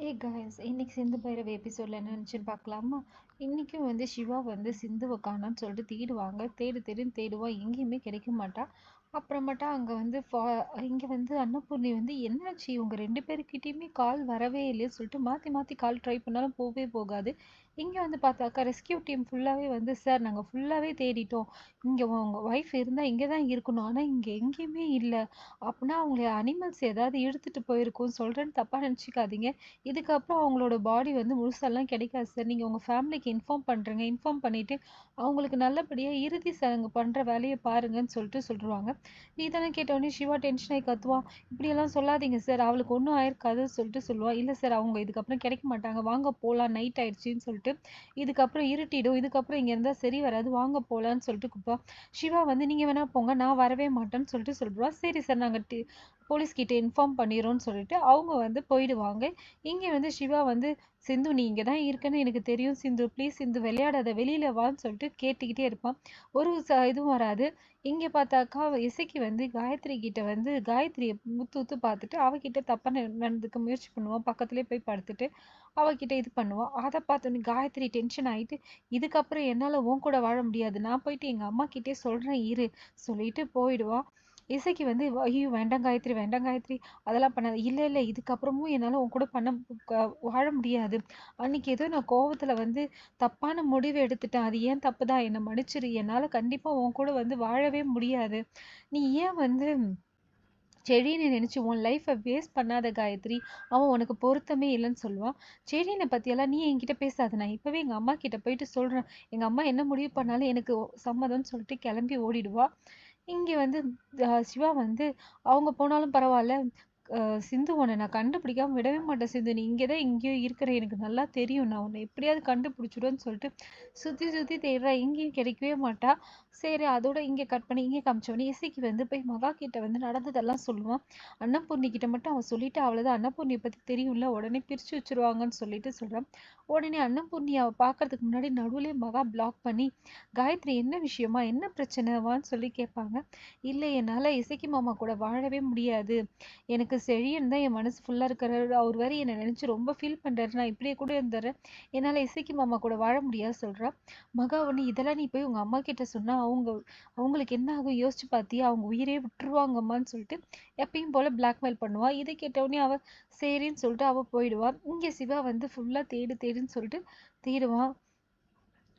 ஏ guys இன்னைக்கு சிந்து பைரவ எபிசோடில் என்ன நினச்சுன்னு பார்க்கலாமா? இன்றைக்கும் சிவா சிந்துவை காணோன்னு சொல்லிட்டு தேடுவாங்க. தேடுன்னு தேடுவான், எங்கேயுமே கிடைக்க மாட்டா. அப்புறமேட்டா அங்கே இங்கே அன்னபூர்ணி என்னாச்சு இவங்க 2 பேருக்கிட்டேயுமே கால் வரவே இல்லைன்னு சொல்லிட்டு மாற்றி மாற்றி கால் ட்ரை பண்ணாலும் போகவே போகாது. இங்கே பார்த்தாக்கா ரெஸ்கியூ டீம் ஃபுல்லாகவே சார் நாங்கள் ஃபுல்லாகவே தேடிட்டோம், இங்கே உங்கள் ஒய்ஃப் இருந்தால் இங்கே தான் இருக்கணும், ஆனால் இங்கே எங்கேயுமே இல்லை, அப்படின்னா அவங்கள அனிமல்ஸ் ஏதாவது இழுத்துட்டு போயிருக்கும்னு சொல்கிறேன்னு தப்பாக நினச்சிக்காதீங்க. இதுக்கப்புறம் அவங்களோட பாடி முழுசாலாம் கிடைக்காது சார். நீங்கள் உங்கள் ஃபேமிலிக்கு இன்ஃபார்ம் பண்ணுறேங்க, இன்ஃபார்ம் பண்ணிவிட்டு அவங்களுக்கு நல்லபடியாக இறுதி சடங்கு பண்ணுற வேலையை பாருங்கன்னு சொல்லிட்டு சொல்லிடுவாங்க. நீ தானே கேட்டோடனே சிவா டென்ஷன் ஆகி கத்துவான். இப்படியெல்லாம் சொல்லாதீங்க சார், அவளுக்கு ஒன்றும் ஆயிருக்காதுன்னு சொல்லிட்டு சொல்லுவான். இல்லை சார், அவங்க இதுக்கப்புறம் கிடைக்க மாட்டாங்க, வாங்க போகலாம், நைட் ஆயிடுச்சின்னு சொல்லிட்டு இதுக்கப்புறம் இருட்டிடும், இதுக்கப்புறம் இங்கே இருந்தால் சரி வராது, வாங்க போகலான்னு சொல்லிட்டு கூப்பிடுவான். சிவா நீங்கள் வேணா போங்க, நான் வரவே மாட்டேன்னு சொல்லிட்டு சொல்லிடுவான். சரி சார், நாங்கள் போலீஸ்கிட்ட இன்ஃபார்ம் பண்ணிடுறோன்னு சொல்லிட்டு அவங்க போயிடுவாங்க. இங்கே சிவா சிந்து நீ இங்கே தான் இருக்கன்னு எனக்கு தெரியும் சிந்து, ப்ளீஸ் சிந்து விளையாடாத, வெளியில் வான்னு சொல்லிட்டு கேட்டுக்கிட்டே இருப்பான். ஒரு இதுவும் வராது. இங்கே பார்த்தாக்கா இசைக்கு காயத்ரி கிட்ட காயத்ரியை முத்து பார்த்துட்டு அவகிட்ட தப்பாக நடந்துக்க முயற்சி பண்ணுவான். பக்கத்துலேயே போய் படுத்துட்டு அவகிட்ட இது பண்ணுவான். அதை பார்த்தோன்னே காயத்ரி டென்ஷன் ஆகிட்டு, இதுக்கப்புறம் என்னால் உன் கூட வாழ முடியாது, நான் போயிட்டு எங்கள் அம்மா கிட்டே சொல்கிறேன் இரு சொல்லிட்டு போயிடுவான். இசைக்கு ஐயோ வேண்டாம் காயத்ரி, வேண்டாம் காயத்ரி, அதெல்லாம் பண்ணாது. இல்லை இல்லை, இதுக்கப்புறமும் என்னால் உன் கூட வாழ முடியாது, அன்னைக்கு ஏதோ நான் கோவத்தில் தப்பான முடிவு எடுத்துட்டேன், அது ஏன் தப்பு தான், என்னை மன்னிச்சிரு, என்னால் கண்டிப்பாக உன் கூட வாழவே முடியாது, நீ ஏன் செடின்னு நினச்சி உன் லைஃப்பை வேஸ்ட் பண்ணாத காயத்ரி, அவன் உனக்கு பொருத்தமே இல்லைன்னு சொல்லுவான். செடினை பற்றியெல்லாம் நீ என்கிட்ட பேசாத, நான் இப்போவே எங்கள் அம்மா கிட்ட போயிட்டு சொல்கிறேன், எங்கள் அம்மா என்ன முடிவு பண்ணாலும் எனக்கு சம்மதம்னு சொல்லிட்டு கிளம்பி ஓடிடுவா. இங்கே சிவா அவங்க போனாலும் பரவாயில்ல, சிந்து உன்னை நான் கண்டுபிடிக்காம விடவே மாட்டேன் சிந்து, நீ இங்கே தான் எங்கேயோ இருக்கிற, எனக்கு நல்லா தெரியும், நான் உன்னை எப்படியாவது கண்டுபிடிச்சிடுவேன்னு சொல்லிட்டு சுற்றி தேடுறா, எங்கேயும் கிடைக்கவே மாட்டா. சரி, அதோட இங்கே கட் பண்ணி இங்கே காமிச்சவனே இசைக்கு போய் மகா கிட்ட நடந்ததெல்லாம் சொல்லுவான். அன்னபூர்ணி கிட்ட மட்டும் அவன் சொல்லிட்டு அவ்வளோதான், அன்னபூர்ணியை பற்றி தெரியும்ல, உடனே பிரித்து வச்சுருவாங்கன்னு சொல்லிட்டு சொல்கிறான். உடனே அன்னபூர்ணி அவள் பார்க்கறதுக்கு முன்னாடி நடுவுலேயே மகா பிளாக் பண்ணி, காயத்ரி என்ன விஷயமா, என்ன பிரச்சனைவான்னு சொல்லி கேட்பாங்க. இல்லை, என்னால் இசைக்கு மாமா கூட வாழவே முடியாது, எனக்கு செழியன் தான் என் மனசு ஃபுல்லாக இருக்கிறாரு, அவர் வேறு என்னை நினச்சி ரொம்ப ஃபீல் பண்ணுறாரு, நான் இப்படியே கூட இருந்துடுறேன், என்னால் இசைக்கு மாமா கூட வாழ முடியாது சொல்கிறா. மகா ஒன்று இதெல்லாம் நீ போய் உங்கள் அம்மா கிட்ட சொன்னால் அவங்களுக்கு என்ன ஆகும் யோசிச்சு பார்த்தியா, அவங்க உயிரே விட்டுருவாங்கம்மான்னு சொல்லிட்டு எப்பயும் போல் பிளாக்மெயில் பண்ணுவாள். இதை கேட்டவுடனே அவள் சரின்னு சொல்லிட்டு அவள் போயிடுவான். இங்கே சிவா ஃபுல்லாக தேடுன்னு சொல்லிட்டு தேடுவான்,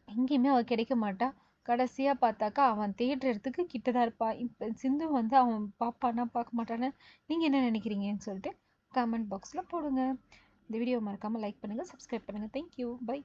எங்கேயுமே அவள் கிடைக்க மாட்டா. கடைசியாக பார்த்தாக்கா அவன் தேடுற இடத்துக்கு கிட்ட தான் இருப்பான். இப்போ சிந்து அவன் பார்ப்பானா பார்க்க மாட்டான்னு நீங்கள் என்ன நினைக்கிறீங்கன்னு சொல்லிட்டு கமெண்ட் பாக்ஸில் போடுங்க. இந்த வீடியோ மறக்காமல் லைக் பண்ணுங்கள், சப்ஸ்கிரைப் பண்ணுங்கள். Thank you, by.